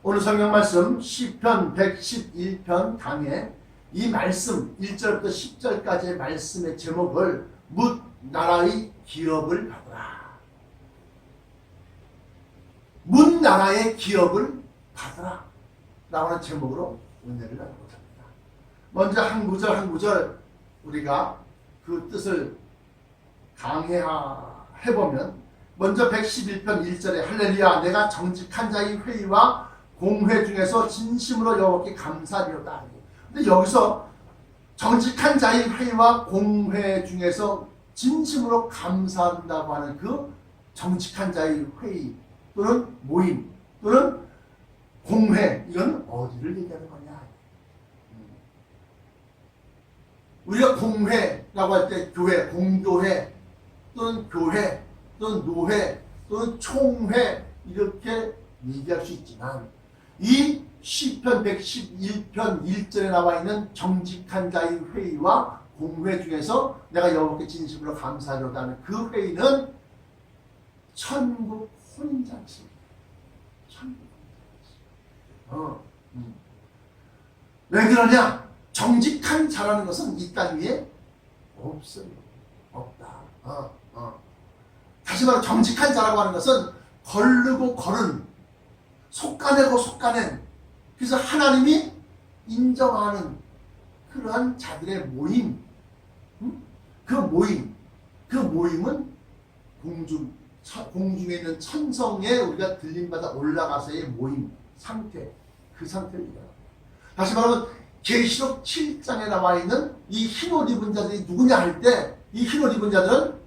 오늘 성경 말씀 시편 111편 강에 이 말씀 1절부터 10절까지의 말씀의 제목을 뭇 나라의 기업을 받으라. 뭇 나라의 기업을 받으라 라는 제목으로 은혜를 나누고자 합니다. 먼저 한 구절 한 구절 우리가 그 뜻을 강해보면, 먼저 111편 1절에 할렐루야 내가 정직한 자의 회의와 공회 중에서 진심으로 여호와께 감사하리로다. 근데 여기서 정직한 자의 회의와 공회 중에서 진심으로 감사한다고 하는 그 정직한 자의 회의 또는 모임 또는 공회, 이건 어디를 얘기하는 거냐? 우리가 공회라고 할 때 교회, 공교회 또는 교회 또는 노회 또는 총회 이렇게 얘기할 수 있지만, 이 시편 111편 1절에 나와 있는 정직한 자의 회의와 공회 중에서 내가 여호와께 진심으로 감사하려고 하는 그 회의는 천국 혼인잔치. 천국 혼인잔치. 왜 그러냐? 정직한 자라는 것은 이 땅 위에 없어요. 없다. 다시 말해 정직한 자라고 하는 것은 거르고 거른, 속가내고 속가낸, 그래서 하나님이 인정하는 그러한 자들의 모임, 그 모임은 공중에 있는 천성에 우리가 들림받아 올라가서의 모임 상태, 그 상태를 얘기합니다. 다시 말하면 계시록 7장에 나와 있는 이 흰옷 입은 자들이 누구냐 할 때, 이 흰옷 입은 자들은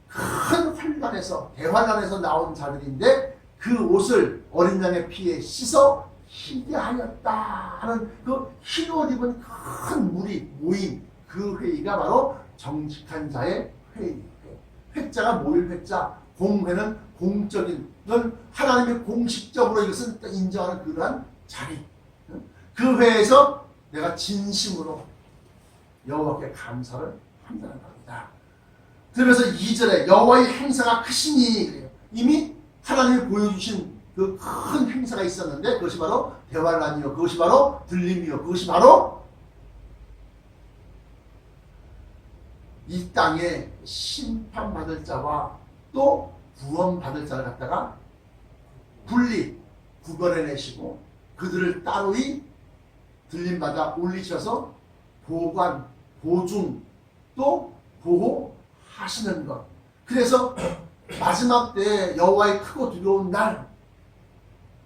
큰 환란에서, 대환란에서 나온 자들인데 그 옷을 어린 양의 피에 씻어 희게 하였다 하는 그 흰옷 입은 큰 모임, 그 회의가 바로 정직한 자의 회의. 회자가 모일 회자, 공회는 공적인, 하나님이 공식적으로 이것은 인정하는 그러한 자리. 그 회에서 내가 진심으로 여호와께 감사를 한다는 겁니다. 그러면서 2절에 여호와의 행사가 크시니 그래요. 이미 하나님이 보여주신 그 큰 행사가 있었는데 그것이 바로 대환란이요, 그것이 바로 들림이요, 그것이 바로 이 땅에 심판받을 자와 또 구원받을 자를 갖다가 구별해내시고 그들을 따로이 들림받아 올리셔서 보관, 보증 또 보호하시는 것. 그래서 마지막 때 여호와의 크고 두려운 날,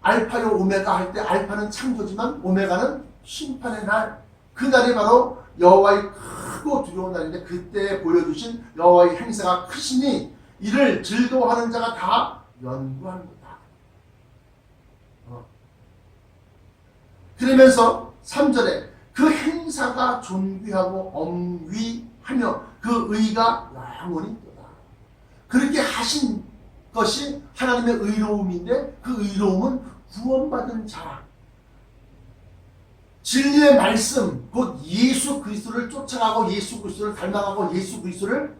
알파요 오메가 할 때 알파는 창조지만 오메가는 심판의 날, 그 날이 바로 여호와의 크고 두려운 날인데 그때 보여주신 여호와의 행사가 크시니 이를 즐거워하는 자가 다 연구하는 거다. 그러면서 3절에 그 행사가 존귀하고 엄위하며 그 의가 영원히 있도다. 그렇게 하신 것이 하나님의 의로움인데 그 의로움은 구원받은 자, 진리의 말씀 곧 예수 그리스도를 쫓아가고 예수 그리스도를 닮아가고 예수 그리스도를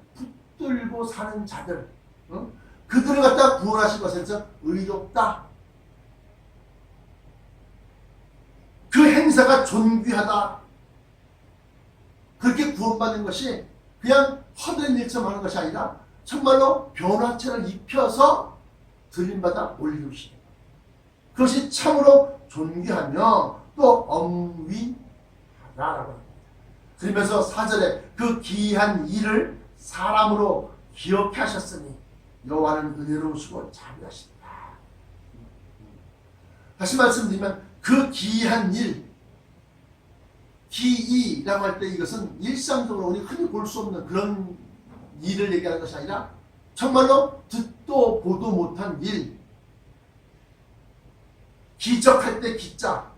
붙들고 사는 자들, 그들을 갖다 구원하신 것에서 의롭다. 그 행사가 존귀하다. 그렇게 구원받는 것이 그냥 헛된 일처럼 하는 것이 아니라 정말로 변화체를 입혀서 들림받아 올리시는 것. 그것이 참으로 존귀하며 또 엄위하다라고 합니다. 그러면서 4절에 그 기이한 일을 사람으로 기억해 하셨으니 여호와는 은혜로우시고 자비하시다. 다시 말씀드리면 그 기이한 일, 기이라고 할 때 이것은 일상적으로 우리 흔히 볼 수 없는 그런 일을 얘기하는 것이 아니라 정말로 듣도 보도 못한 일, 기적할 때 기자,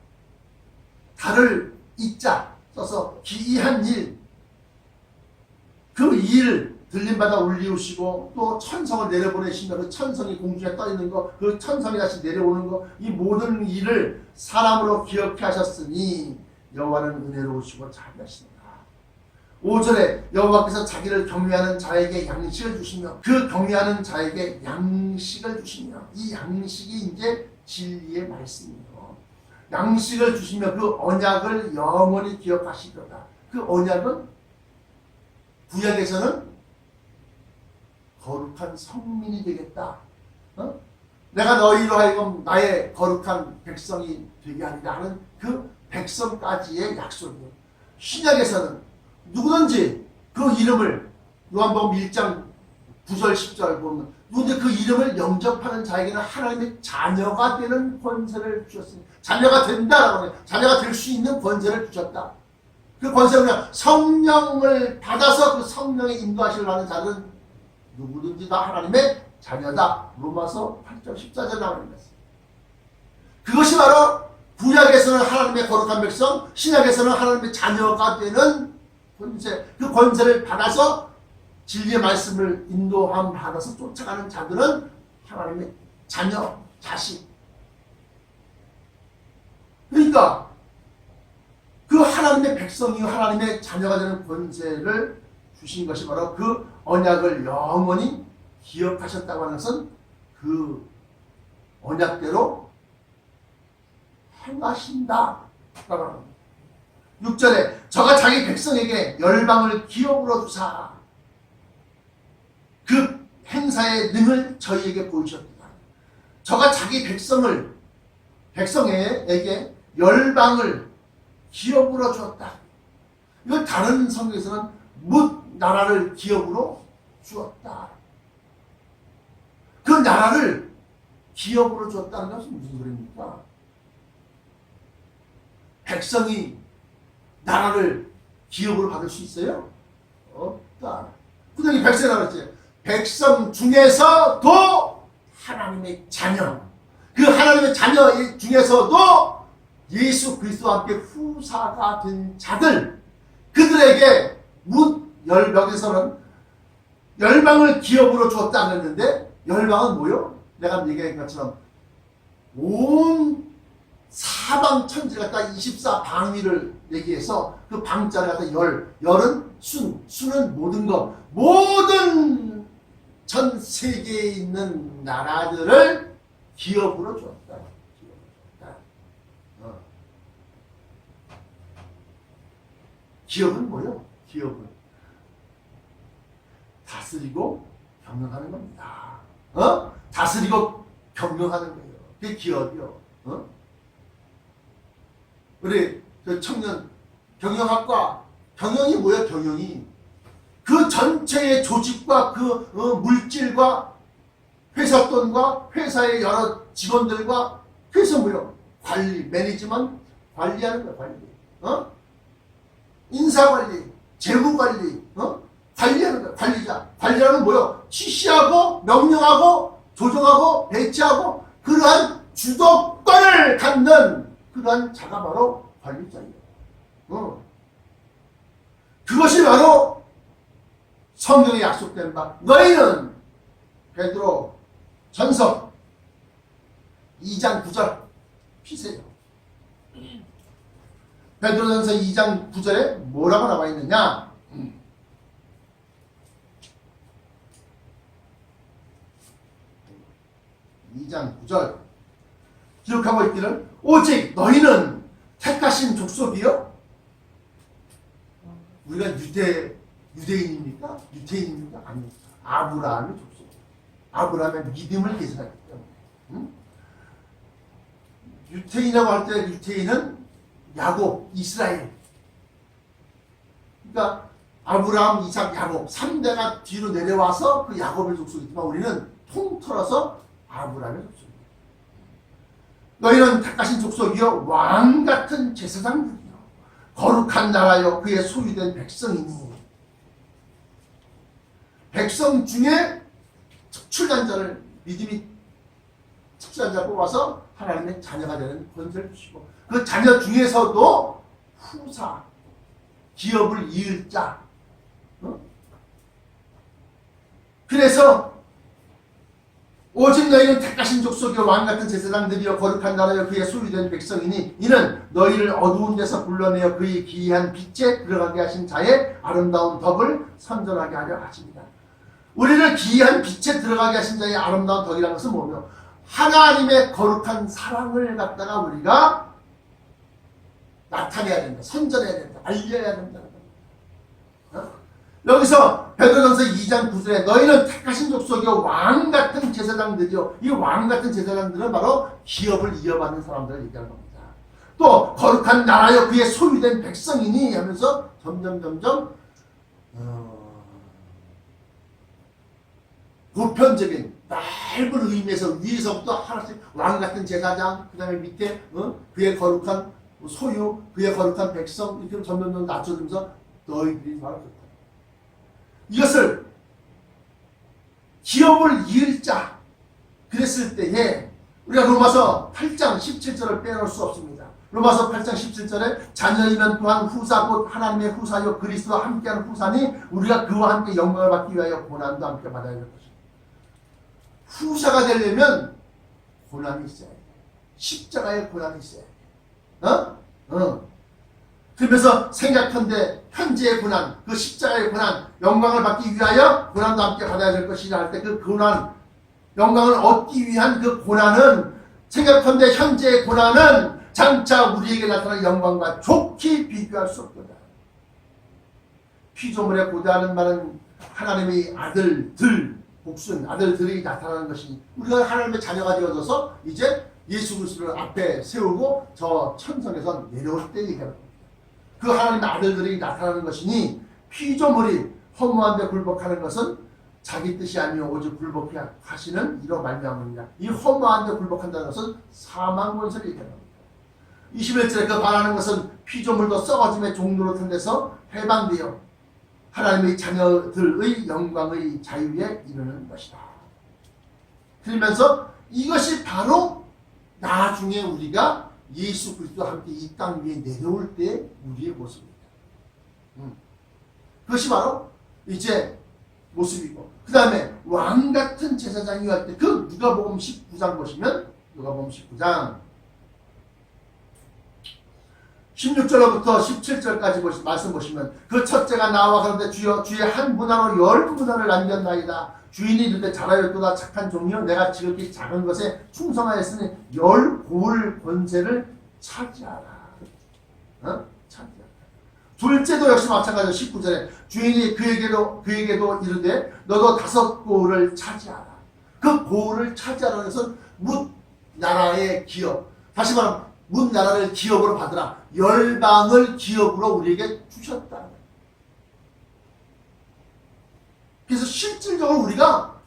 달을 이자 써서 기이한 일, 그 일을 들림받아 올리우시고 또 천성을 내려보내시며 그 천성이 공중에 떠있는 것, 그 천성이 다시 내려오는 것, 이 모든 일을 사람으로 기억해 하셨으니 여호와는 은혜로우시고 자비하시니라. 5절에 여호와께서 자기를 경외하는 자에게 양식을 주시며 그 경외하는 자에게 양식을 주시며, 이 양식이 이제 진리의 말씀이에요. 양식을 주시며 그 언약을 영원히 기억하시도다. 그 언약은 구약에서는 거룩한 성민이 되겠다. 내가 너희로 하여금 나의 거룩한 백성이 되게 하리라 하는 그 백성까지의 약속이에요. 신약에서는 누구든지 그 이름을 요한복음 1장 9절 10절 보면 누구든지 그 이름을 영접하는 자에게는 하나님의 자녀가 되는 권세를 주셨으니 자녀가 된다라고 해요. 자녀가 될 수 있는 권세를 주셨다. 그 권세는 그냥 성령을 받아서 그 성령의 인도하시려 하는 자들은 누구든지 다 하나님의 자녀다. 로마서 8장 14절 나오는 말씀. 그것이 바로 구약에서는 하나님의 거룩한 백성, 신약에서는 하나님의 자녀가 되는 권세. 그 권세를 받아서 진리의 말씀을 인도함 받아서 쫓아가는 자들은 하나님의 자녀, 자식. 그러니까 그 하나님의 백성이 하나님의 자녀가 되는 권세를 주신 것이 바로 그 언약을 영원히 기억하셨다고 하는 것은 그 언약대로 행하신다. 6절에 저가 자기 백성에게 열방을 기업으로 주사 그 행사의 능을 저희에게 보이셨다. 저가 자기 백성에게 열방을 기업으로 주었다. 이걸 다른 성경에서는 뭇 나라를 기업으로 주었다. 그 나라를 기업으로 주었다는 것은 무슨 소리입니까? 백성이 나라를 기업으로 받을 수 있어요? 없다. 그러니 백성이라고 했지. 백성 중에서도 하나님의 자녀, 그 하나님의 자녀 중에서도 예수 그리스도와 함께 후사가 된 자들, 그들에게 여기서는 열방을 기업으로 주었다 그랬는데 열방은 뭐요? 내가 얘기한 것처럼 온 사방 천지를 갖다 24방위를 얘기해서 그 방자를 갖다 열은 수는 모든 것, 모든 전 세계에 있는 나라들을 기업으로 주었다. 기업은 뭐요? 기업은 다스리고 경영하는 겁니다. 다스리고 경영하는 거예요. 그게 기업이요. 우리 청년 경영학과 경영이 뭐야? 경영이 그 전체의 조직과 그 물질과 회사 돈과 회사의 여러 직원들과 그래서 뭐요? 관리, 매니지먼트 관리하는 거야. 관리. 인사관리, 재무관리, 관리하는 거야. 관리자. 관리라는 뭐요? 지시하고 명령하고 조정하고 배치하고 그러한 주도권을 갖는 그러한 자가 바로 관리자예요. 그것이 바로 성경에 약속된 바 너희는 베드로 전서 2장 9절 피세요. 베드로전서 2장 9절에 뭐라고 나와 있느냐? 2장 9절 기록하고 있기를 오직 너희는 택하신 족속이요? 우리가 유대인입니까? 유태인입니까? 아닙니다. 아브라함의 족속. 아브라함의 믿음을 계승하기 때문에. 유태인이라고 할 때 유태인은 야곱, 이스라엘. 그러니까 아브라함, 이삭, 야곱 3대가 뒤로 내려와서 그 야곱의 족속이지만 우리는 통틀어서 아브라함의 족속입니다. 너희는 택하신 족속이요 왕같은 제사장들이요 거룩한 나라요 그의 소유된 백성이니 백성 중에 특출난 자를 믿음이 특출난 자를 뽑아서 하나님의 자녀가 되는 권세를 주시고 그 자녀 중에서도 후사, 기업을 이을 자. 그래서 오직 너희는 택하신 족속이요 왕같은 제사장들이요 거룩한 나라여 그의 소유된 백성이니 이는 너희를 어두운 데서 불러내어 그의 기이한 빛에 들어가게 하신 자의 아름다운 덕을 선전하게 하려 하십니다. 우리를 기이한 빛에 들어가게 하신 자의 아름다운 덕이라는 것은 뭐며 하나님의 거룩한 사랑을 갖다가 우리가 나타내야 된다. 선전해야 된다. 알려야 된다. 여기서 베드로전서 2장 9절에 너희는 택하신 족속이요 왕 같은 제사장들이요. 이 왕 같은 제사장들은 바로 기업을 이어받는 사람들을 얘기하는 겁니다. 또 거룩한 나라여 그의 소유된 백성이니 하면서 점점 보편적인 넓은 의미에서 위에서부터 하나씩 왕 같은 제사장, 그 다음에 밑에 그의 거룩한 소유, 그의 거룩한 백성 이렇게 점점 낮춰주면서 너희들이 바로 이것을 기업을 이을 자 그랬을 때에 우리가 로마서 8장 17절을 빼놓을 수 없습니다. 로마서 8장 17절에 자녀이면 또한 후사 곧 하나님의 후사요 그리스도와 함께하는 후사니 우리가 그와 함께 영광을 받기 위하여 고난도 함께 받아야 될 것입니다. 후사가 되려면 고난이 있어야 돼. 십자가의 고난이 있어야 돼. 그러면서 생각한데 현재의 고난, 그 십자가의 고난, 영광을 받기 위하여 고난도 함께 받아야 될 것이라 할 때 그 고난, 영광을 얻기 위한 그 고난은 생각한데 현재의 고난은 장차 우리에게 나타날 영광과 좋게 비교할 수 없도다. 피조물에 고대하는 말은 하나님의 아들들, 복순 아들들이 나타나는 것이니 우리가 하나님의 자녀가 되어져서 이제 예수 그리스도를 앞에 세우고 저 천성에서 내려올 때 얘기하는 겁니다. 그 하나님의 아들들이 나타나는 것이니 피조물이 허무한 데 굴복하는 것은 자기 뜻이 아니요 오직 굴복해 하시는 이로 말미암습니다. 이 허무한 데 굴복한다는 것은 사망 권세를 얘기하는 겁니다. 21절에 그 바라는 것은 피조물도 썩어짐의 종로로 튼데서 해방되어 하나님의 자녀들의 영광의 자유에 이르는 것이다. 그러면서 이것이 바로 나중에 우리가 예수 그리스도와 함께 이 땅 위에 내려올 때 우리의 모습입니다. 그것이 바로 이제 모습이고 그 다음에 왕같은 제사장이 할 때 그 누가복음 19장 보시면 누가복음 19장 16절부터 17절까지 말씀 보시면 그 첫째가 나와 가는데 주여 주의 한 문화로 10문화를 남겼나이다. 주인이 이르되 잘하였도다 착한 종이여 내가 지극히 작은 것에 충성하였으니 10고을 권세를 차지하라. 차지하라. 둘째도 역시 마찬가지로 19절에 주인이 그에게도 이르되 너도 5고을을 차지하라. 그 고을을 차지하라는 것은 뭇 나라의 기업. 다시 말하면 뭇 나라를 기업으로 받으라. 열방을 기업으로 우리에게 주셨다. 그래서 실질적으로 우리가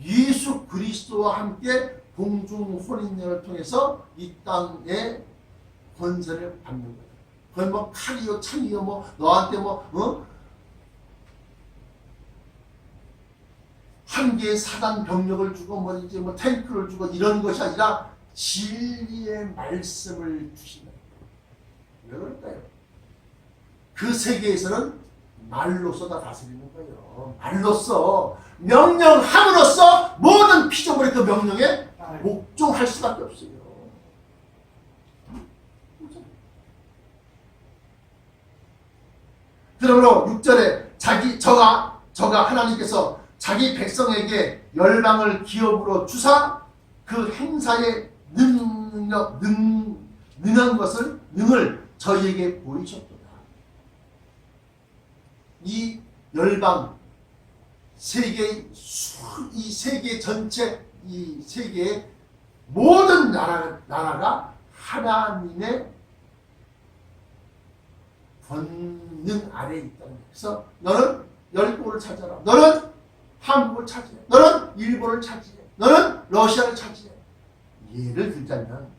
예수 그리스도와 함께 공중 혼인연을 통해서 이 땅에 권세를 받는 거예요. 그건 뭐 칼이요 창이요 뭐 너한테 한 개의 사단 병력을 주고 뭐 이제 뭐 탱크를 주고 이런 것이 아니라 진리의 말씀을 주신다. 왜 그럴까요? 그 세계에서는 말로써 다 다스리는 거예요. 말로써 명령함으로써 모든 피조물의 그 명령에 복종할 수밖에 없어요. 그러므로 6절에 저가 하나님께서 자기 백성에게 열방을 기업으로 주사 그 행사에 능한 것을 능을 저희에게 보이셨도다. 이 열방 이 세계 전체 이 세계의 모든 나라가 하나님의 권능 아래에 있다는 거예요. 그래서 너는 열국을 차지하라. 너는 한국을 차지해. 너는 일본을 차지해. 너는 러시아를 차지해. 예를 들자면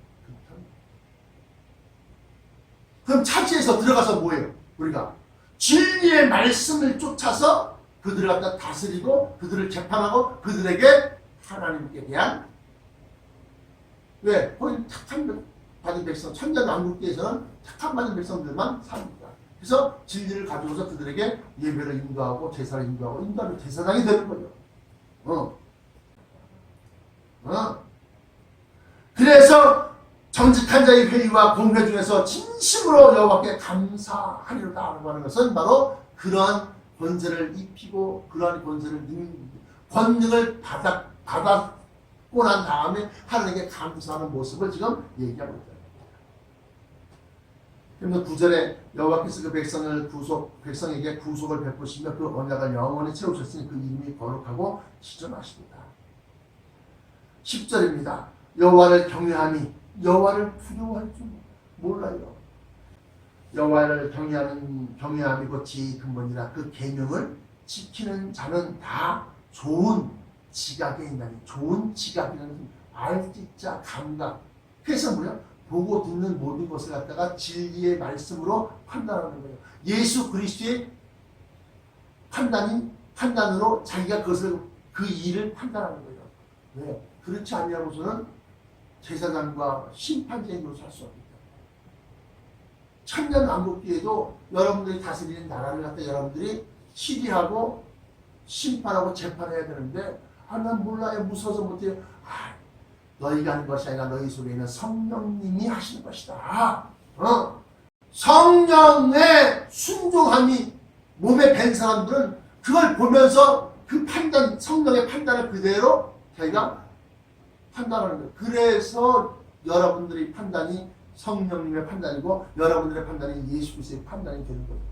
그럼 차지해서 들어가서 뭐예요? 우리가 진리의 말씀을 쫓아서 그들을 갖다 다스리고 그들을 재판하고 그들에게 하나님께 대한 왜? 거기 택함 받은 백성 천년왕국기에서는 택함 받은 백성들만 삽니다. 그래서 진리를 가지고서 그들에게 예배를 인도하고 제사를 인도하면 제사장이 되는 거예요. 그래서 정직한 자의 회의와 공회 중에서 진심으로 여호와께 감사하리로다라고 하는 것은 바로 그러한 권세를 입히고 그러한 권능을 받았고 난 다음에 하나님께 감사하는 모습을 지금 얘기하고 있다. 그러면 9절에 여호와께서 그 백성에게 구속을 베푸시며 그 언약을 영원히 채우셨으니 그 이름이 거룩하고 지존하십니다. 10절입니다. 여호와를 경외함이 여호와를 두려워할 줄 몰라요. 여호와를 경외함이 곧 지혜의 근본이라 그 계명을 지키는 자는 다 좋은 지각에 있나니 좋은 지각이라는 알지자 감각. 그래서 뭐야? 보고 듣는 모든 것을 갖다가 진리의 말씀으로 판단하는 거예요. 예수 그리스도의 판단으로 자기가 그 일을 판단하는 거예요. 왜? 그렇지 않냐고서는 제사장과 심판자의 노릇을 할 수 없습니다. 천년왕국기에도 여러분들이 다스리는 나라를 갖다 여러분들이 치리하고 심판하고 재판해야 되는데 난 몰라요. 무서워서 못해요. 너희가 하는 것이 아니라 너희 속에는 성령님이 하시는 것이다. 성령의 순종함이 몸에 밴 사람들은 그걸 보면서 그 성령의 판단을 그대로 자기가 판단하는 거예요. 그래서 여러분들의 판단이 성령님의 판단이고 여러분들의 판단이 예수 그리스도의 판단이 되는 거예요.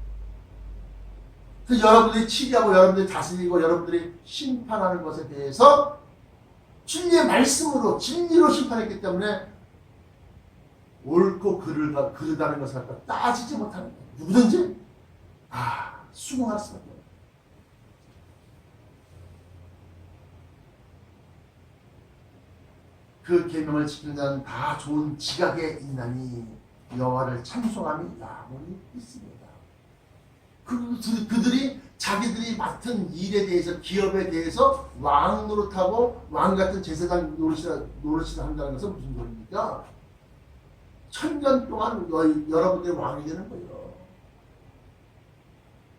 그래서 여러분들이 치리하고 여러분들이 다스리고 여러분들이 심판하는 것에 대해서 진리의 말씀으로 진리로 심판했기 때문에 옳고 그르다는 것을 갖다 따지지 못하는 거예요. 누구든지 수긍할 수밖에 없어요. 그 계명을 지키는 자는 다 좋은 지각에 있나니 여호와를 찬송함이 영원히 있습니다. 그들이 자기들이 맡은 일에 대해서 기업에 대해서 왕 노릇하고 왕 같은 제사장 노릇을 한다는 것은 무슨 소리입니까? 1000년 동안 여러분들이 왕이 되는 거예요.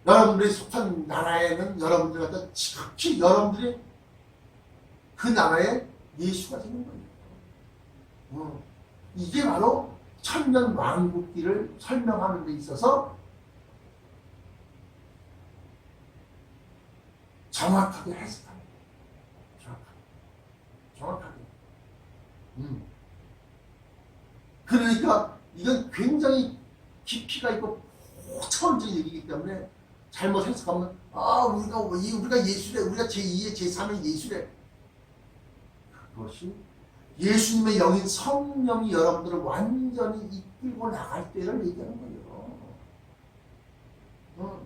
여러분들이 속한 나라에는 여러분들 갖다 지극히 여러분들이 그 나라에 예수가 되는 거예요. 이게 바로 천년 왕국기를 설명하는 데 있어서 정확하게 해석합니다. 정확하게. 그러니까 이건 굉장히 깊이가 있고 초월적인 얘기이기 때문에 잘못 해석하면 우리가 예수래, 우리가 제2의 제3의 예수래. 그것이 예수님의 영인 성령이 여러분들을 완전히 이끌고 나갈 때를 얘기하는 거예요.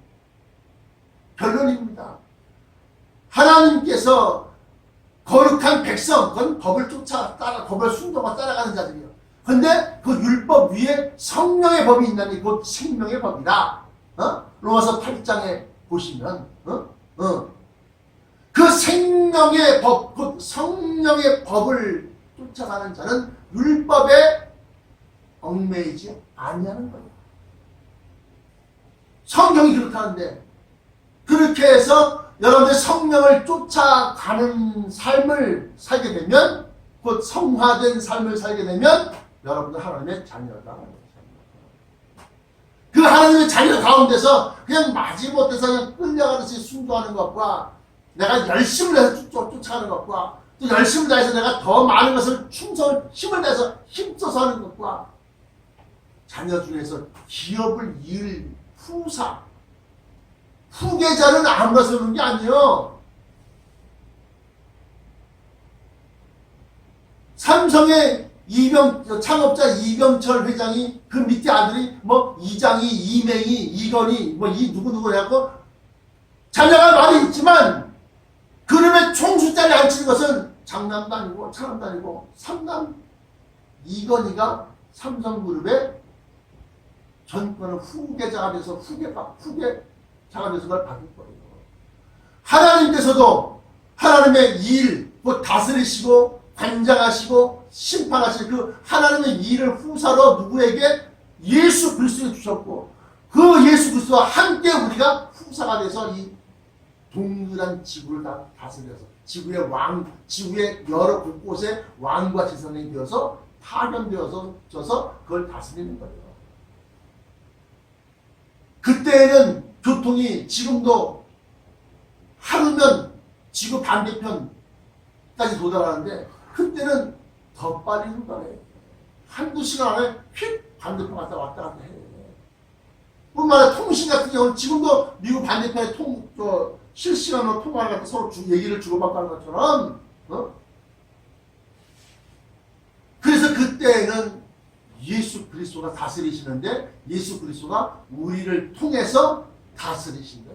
결론입니다. 하나님께서 거룩한 백성, 그건 법을 법을 순종하고 따라가는 자들이에요. 근데 그 율법 위에 성령의 법이 있나니 곧 생명의 법이다. 로마서 8장에 보시면 그 생명의 법, 곧 성령의 법을 쫓아가는 자는 율법에 얽매이지 아니하는 거예요. 성경이 그렇다는데 그렇게 해서 여러분들 성령을 쫓아가는 삶을 살게 되면 곧 성화된 삶을 살게 되면 여러분들 하나님의 자녀다. 그 하나님의 자녀 가운데서 그냥 마지못해서 그냥 끌려가듯이 순종하는 것과 내가 열심을 해서 쫓아가는 것과 또 열심을 다해서 내가 더 많은 것을 힘을 다해서 힘써서 하는 것과 자녀 중에서 기업을 이을 후계자는 아무나 세우는 게 아니에요. 삼성의 창업자 이병철 회장이 그 밑에 아들이 이장이, 이맹이, 이건이 이 누구누구 해갖고 자녀가 많이 있지만 그놈의 총 숫자를 안 치는 것은 장남도 아니고 차남도 아니고 삼남 이건희가 삼성그룹의 전권을 후계자가 돼서 후계자가 돼서 그걸 받을 거예요. 하나님께서도 하나님의 일, 다스리시고 관장하시고 심판하시는 그 하나님의 일을 후사로 누구에게? 예수 그리스도에 주셨고 그 예수 그리스도와 함께 우리가 후사가 돼서 이 동일한 지구를 다 다스려서 지구의 여러 곳곳에 왕과 제사장이 되어서 파견되어서 그걸 다스리는 거예요. 그때에는 교통이 지금도 하루면 지구 반대편까지 도달하는데 그때는 더 빨리 도달해. 한두 시간 안에 휙 반대편 왔다 갔다 해. 뿐만 아니라 통신 같은 경우는 지금도 미국 반대편에 실시간으로 통화를 갖고 서로 얘기를 주고받고 하는 것처럼, 그래서 그때는 예수 그리스도가 다스리시는데 예수 그리스도가 우리를 통해서 다스리신다.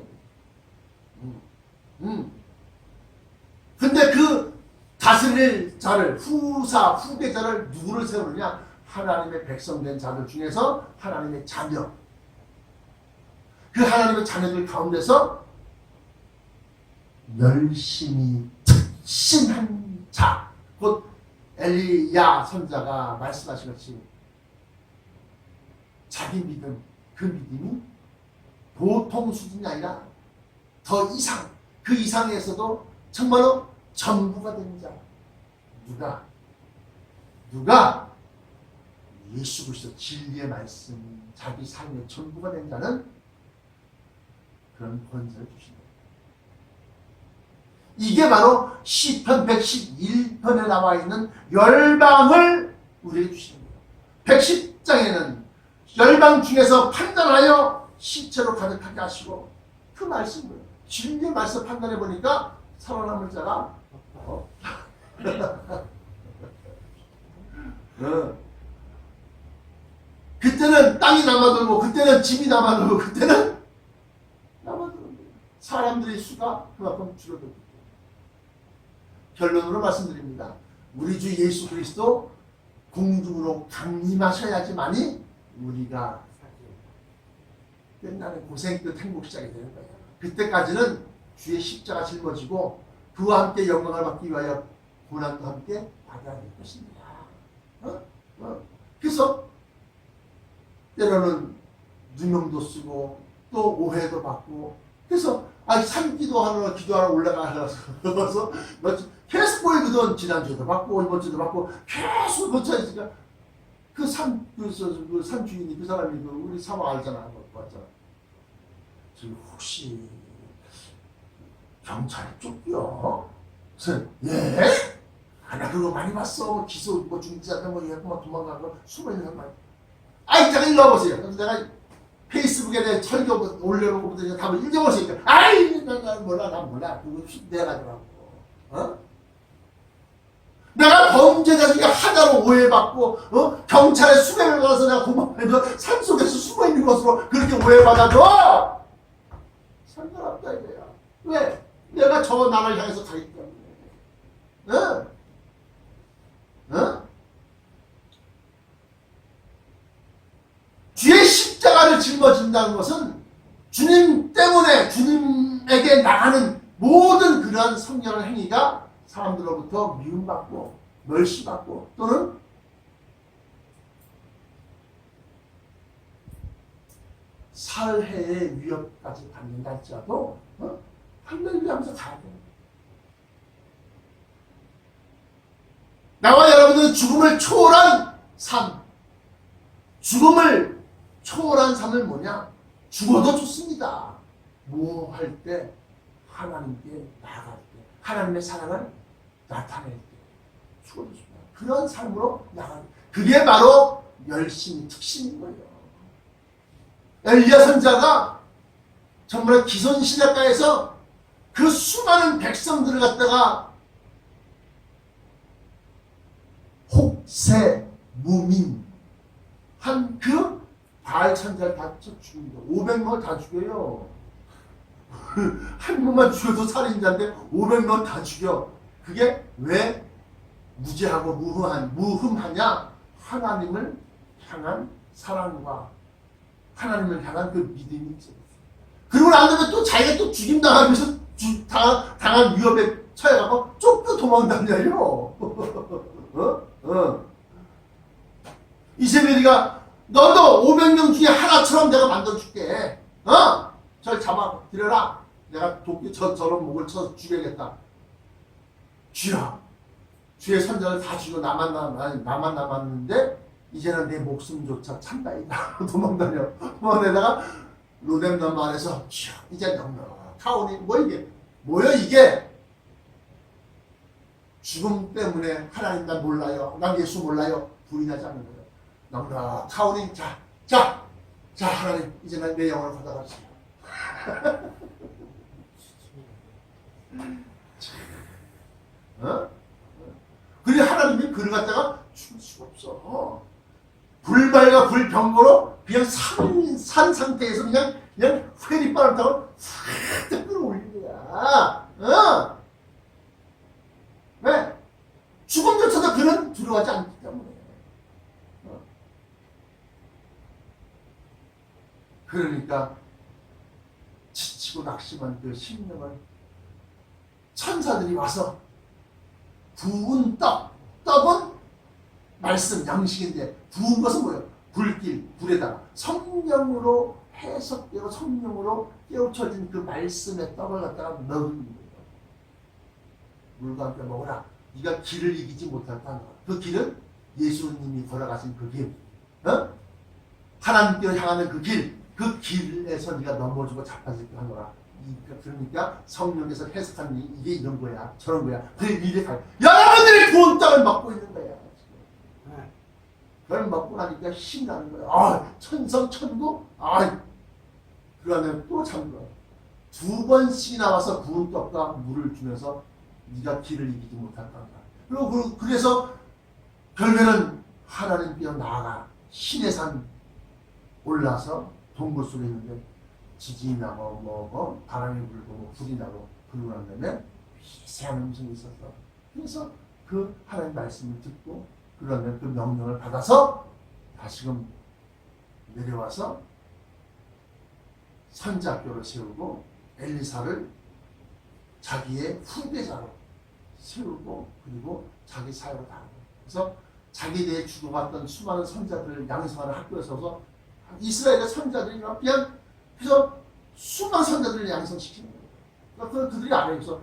근데 그 다스릴 자를, 후계자를 누구를 세우느냐? 하나님의 백성된 자들 중에서 하나님의 자녀. 그 하나님의 자녀들 가운데서 열심히 특신한 자, 곧 엘리야 선자가 말씀하신 것이 자기 믿음, 그 믿음이 보통 수준이 아니라 더 이상, 그 이상에서도 정말로 전부가 된 자. 누가 예수 그리스도 진리의 말씀, 자기 삶의 전부가 된 자는 그런 권세를 주신다. 이게 바로 시편 111편에 나와 있는 열방을 우리에게 주시는 거예요. 110장에는 열방 중에서 판단하여 시체로 가득하게 하시고, 그 말씀을 진리의 말씀 판단해 보니까 살아남을 자가 그때는 땅이 남아돌고, 그때는 집이 남아돌고, 그때는 남아돌고, 사람들의 수가 그만큼 줄어들고. 결론으로 말씀드립니다. 우리 주 예수 그리스도 공중으로 강림하셔야지만이 우리가 끝나는 고생 끝 행복 시작이 되는 거예요. 그때까지는 주의 십자가 짊어지고 그와 함께 영광을 받기 위하여 고난도 함께 받아야 될 것입니다. 그래서 때로는 누명도 쓰고 또 오해도 받고, 그래서 산기도하러 기도하러 올라가서 계속 보이거든. 지난주에도 받고 이번 주도 받고 계속 거쳐있으니까 그 산 주인이, 그 사람이 우리 사모 알잖아. 맞잖아. 지금 혹시 경찰에 쫓겨? 그래서 예? 나 그거 많이 봤어. 기소 중지자들 도망가고 숨어있는 사람 많이. 잠깐 일로 와보세요. 그래서 내가 페이스북에 대해 설교 올려놓고 답을 읽어보시니까 난 몰라. 그거 내가 하더라고. 내가 범죄자 중에 하나로 오해받고 경찰에 수배를 받아서 내가 도망가서 산속에서 숨어있는 것으로 그렇게 오해받아도 상관없다 이거야. 왜? 내가 저 나라를 향해서 가기 때문에. 뒤에 십자가를 짊어진다는 것은 주님 때문에 주님에게 나가는 모든 그러한 성령의 행위가 사람들로부터 미움받고 멸시받고 또는 살해의 위협까지 받는다 할지라도 할렐루야하면서 가야 돼요. 나와 여러분들은 죽음을 초월한 삶, 죽음을 초월한 삶은 뭐냐? 죽어도 좋습니다. 뭐 할 때? 하나님께 나아갈 때, 하나님의 사랑을 나타낼 때 죽어도 좋습니다. 그런 삶으로 나가는, 그게 바로 열심히 특신인 거예요. 엘리야 선자가 정말 기손신약가에서 그 수많은 백성들을 갖다가 혹세 무민 한 그 바알 천자를 다 죽입니다. 500명을 다 죽여요. 한 명만 죽여도 살인자인데 500명 다 죽여. 그게 왜 무죄하고 무흠하냐? 하나님을 향한 사랑과 하나님을 향한 그 믿음이 있어요. 그리고 난 다음에 또 자기가 또 죽임당하면서 당한 위협에 처해가고 쫓겨 도망다녀요. 이세벨이가 너도 500명 중에 하나처럼 내가 만들어줄게. 절 잡아 들여라. 내가 도끼 저런 목을 쳐서 죽여야겠다. 주야, 주의 선자를 다 죽여 나만 남았는데 이제는 내 목숨조차 찬다이다. 도망다녀다가 로뎀남 안에서 주야, 이제 넉넉하오니 뭐야 이게 죽음 때문에 하나님 난 몰라요. 난 예수 몰라요. 불이 나지 않는 거예요. 넉넉하오니 자 자, 하나님, 이제는 내 영혼을 받아가시오. 어? 그래, 하나님이 그를 갖다가 줄 수가 없어. 불발과 불병거로 그냥 산 상태에서 그냥 회리바람 타고 싹 끌어올린 거야. 왜? 죽음조차도 그는 두려워하지 않기 때문에. 그러니까 지치고 낙심한 그 심령을 천사들이 와서 부은 떡은 말씀, 양식인데 부은 것은 뭐예요? 불길, 불에다가 성령으로 해석되고 성령으로 깨우쳐진 그 말씀의 떡을 갖다가 넣은 거예요. 물과 함께 먹으라. 네가 길을 이기지 못한다. 그 길은 예수님이 걸어가신 그 길, 하나님께로 향하는 그 길에서 네가 넘어지고 자빠지게 하노라. 그러니까 성령에서 해석한 이게 이런 거야, 저런 거야. 그래, 미래 갈. 여러분들이 부은 떡을 먹고 있는 거야. 그걸 먹고 나니까 힘이 나는 거야. 천성, 천국, 그러면 또 잠들어. 2번씩이나 와서 부은 떡과 물을 주면서 네가 길을 이기지 못한다. 그리고 그래서 결국에는 하나님께로 나아가 신의 산 올라서 동굴 속에 있는데 지진이 나고 바람이 불고 불이 나고 그러고 난 다음에 미세한 음성이 있었어. 그래서 그 하나님 말씀을 듣고 그러면 그 명령을 받아서 다시금 내려와서 선지학교를 세우고 엘리사를 자기의 후계자로 세우고 그리고 자기 사역을 다 하고 그래서 자기 대에 죽어갔던 수많은 선자들을 양성하는 학교에 서서 이스라엘의 선자들이 그냥 그래서 수많은 선자들을 양성시키는 거예요. 그러니까 그들이 알아요. 그래서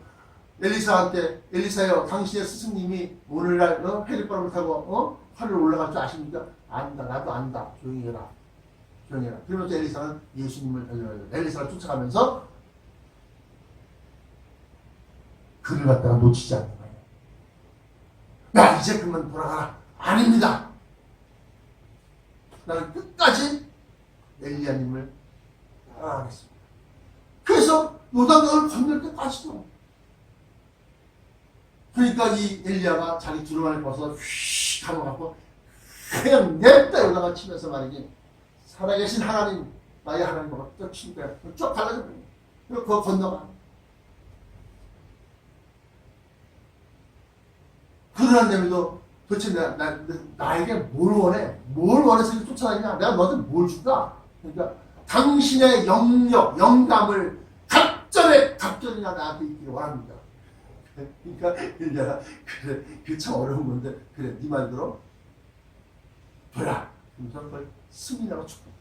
엘리사한테 엘리사여 당신의 스승님이 오늘날 회리바람을 타고 하늘 올라갈 줄 아십니까? 안다. 나도 안다. 조용히 해라. 그러면서 엘리사는 예수님을 엘리사를 쫓아가면서 그를 갖다가 놓치지 않는 거예요. 야 이제 그만 돌아가라. 아닙니다. 나는 끝까지 엘리야님을 따라가겠습니다. 그래서 요단강을 건널 때까지도 그러니까 이 엘리야가 자기 두루마리를 벗어 휙 감아갖고 그냥 냅다 요단강을 치면서 말이지 살아계신 하나님 나의 하나님 보고 또 친 거야. 쭉 갈라져 버려. 그리고 그거 건너가. 그러한 내면도 도대체 나에게 뭘 원해? 뭘 원해서 쫓아다니냐? 내가 너한테 뭘 줄까? 그러니까 당신의 영역, 영감을 갑절이나 나한테 있기를 원합니다. 그러니까 엘리야가 그래, 그 참 어려운 건데 그래, 네 말대로 둬라. 그러면서 그걸 승리라고 축복해.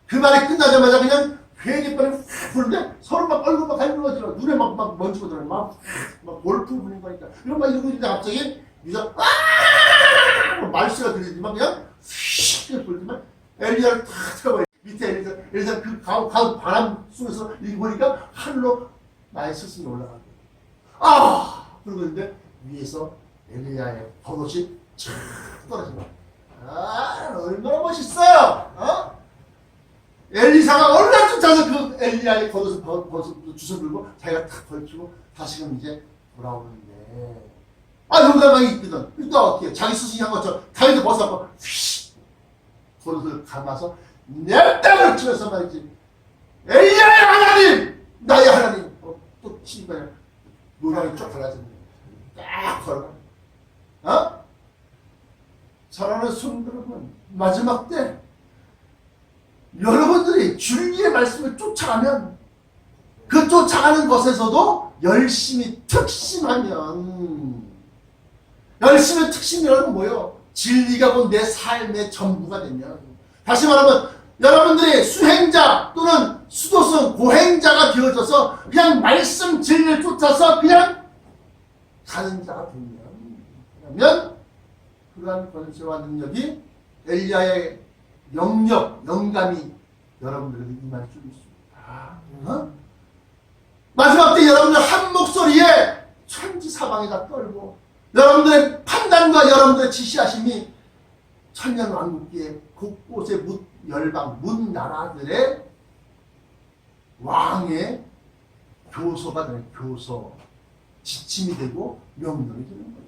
그 말이 끝나자마자 그냥 회개빨이 확 부는데 서로 막 얼굴 막 갈무러지고 눈에 막 먼지고 들어요. 막 골프 부는 거니까. 이런 막 이러고 있는데 갑자기 유자 말씨가 들리지만 그냥 휙 불지만 엘리야를 탁 틀어버려. 밑에 엘리사 그 가운 바람 속에서 이렇게 보니까 하늘로 나의 스승이 올라간 거야. 그러고 있는데 위에서 엘리야의 겉옷이 쫙 떨어진 거야. 얼마나 멋있어요. 엘리사가 얼마나 쫓아서 그 엘리야의 겉옷을 주워들고 자기가 탁 걸치고 다시금 이제 돌아오는데 요단강이 있거든. 또 어떻게 자기 스승이 한 것처럼 다리도 벗어갖고 휘 겉옷을 감아서 냅다 걸치면서 말이지 엘리야의 하나님 나의 하나님 또 치니까 요단이 쫙 갈라졌네. 딱 걸어가. 사랑하는 성도 여러분, 마지막 때 여러분들이 줄기의 말씀을 쫓아가면 그 쫓아가는 것에서도 열심히 특심하면 뭐요? 진리가 곧 내 삶의 전부가 되면 다시 말하면 여러분들이 수행자 또는 수도승 고행자가 되어져서 그냥 말씀 진리를 쫓아서 그냥 가는 자가 되면 그러한 권세와 능력이 엘리야의 영감이 여러분들에게 임할 줄 있습니다. 마지막 때 여러분들 한 목소리에 천지사방에다 떨고 여러분들의 판단과 여러분들의 지시하심이 천년왕국기에 곳곳에 열방 문 나라들의 왕의 교서가 되는 교서, 지침이 되고 명령이 되는 거예요.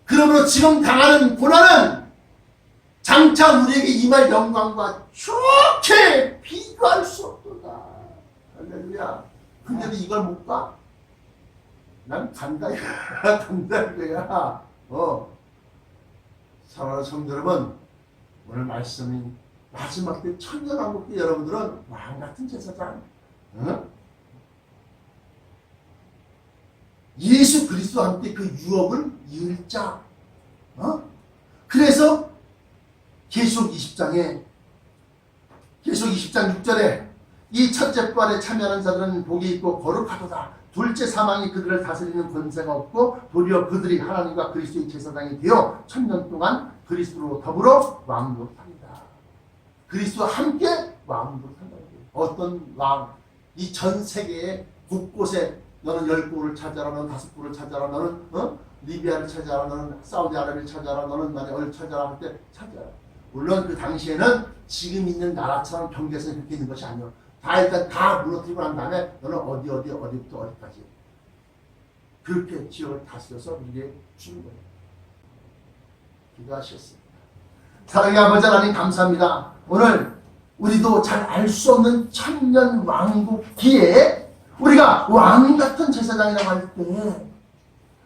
그러므로 지금 당하는 고난은 장차 우리에게 임할 영광과 좋게 비교할 수 없도다. 할렐루야. 근데도 이걸 못 가? 난 간다 이거야. 간다 이거야. 사랑하는 성도 여러분, 오늘 말씀이 마지막 때 천년왕국 때 여러분들은 왕같은 제사장, 예수 그리스도와 함께 그 유업을 이을 자. 그래서 계시록 20장 6절에 이 첫째 부활에 참여하는 자들은 복이 있고 거룩하도다. 둘째 사망이 그들을 다스리는 권세가 없고 도리어 그들이 하나님과 그리스도의 제사장이 되어 천년 동안 그리스도로 더불어 왕노릇합니다. 그리스도와 함께 왕노릇한다. 어떤 왕, 이 전 세계의 곳곳에 너는 10국을 찾아라, 너는 5국을 찾아라, 너는 리비아를 찾아라, 너는 사우디아라비아를 찾아라, 너는 나를 찾아라 할 때 찾아라. 물론 그 당시에는 지금 있는 나라처럼 경계선이 그렇게 있는 것이 아니에요. 다 일단 다 무너뜨리고 난 다음에 너는 어디부터 어디까지 그렇게 지역을 다스려서 우리에게 주는 거예요. 기도하셨습니다. 사랑의 아버지 하나님 감사합니다. 오늘 우리도 잘 알 수 없는 천년 왕국기에 우리가 왕같은 제사장이라고 할 때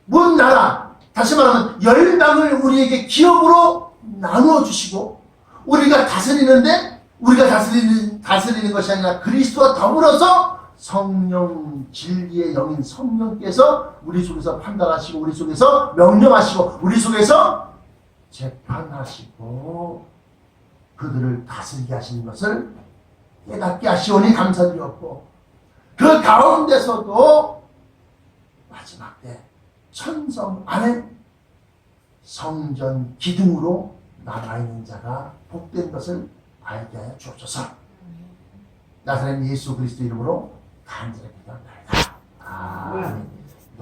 문 나라, 다시 말하면 열방을 우리에게 기업으로 나누어 주시고 우리가 다스리는데 우리가 다스리는 것이 아니라 그리스도와 더불어서 성령, 진리의 영인 성령께서 우리 속에서 판단하시고 우리 속에서 명령하시고 우리 속에서 재판하시고 그들을 다스리게 하시는 것을 깨닫게 하시오니 감사드렸고, 그 가운데서도 마지막 때 천성 안에 성전 기둥으로 남아있는 자가 복된 것을 알게 하여 주옵소서. 나사렛 예수 그리스도 이름으로 간절히 기도합니다. 아멘.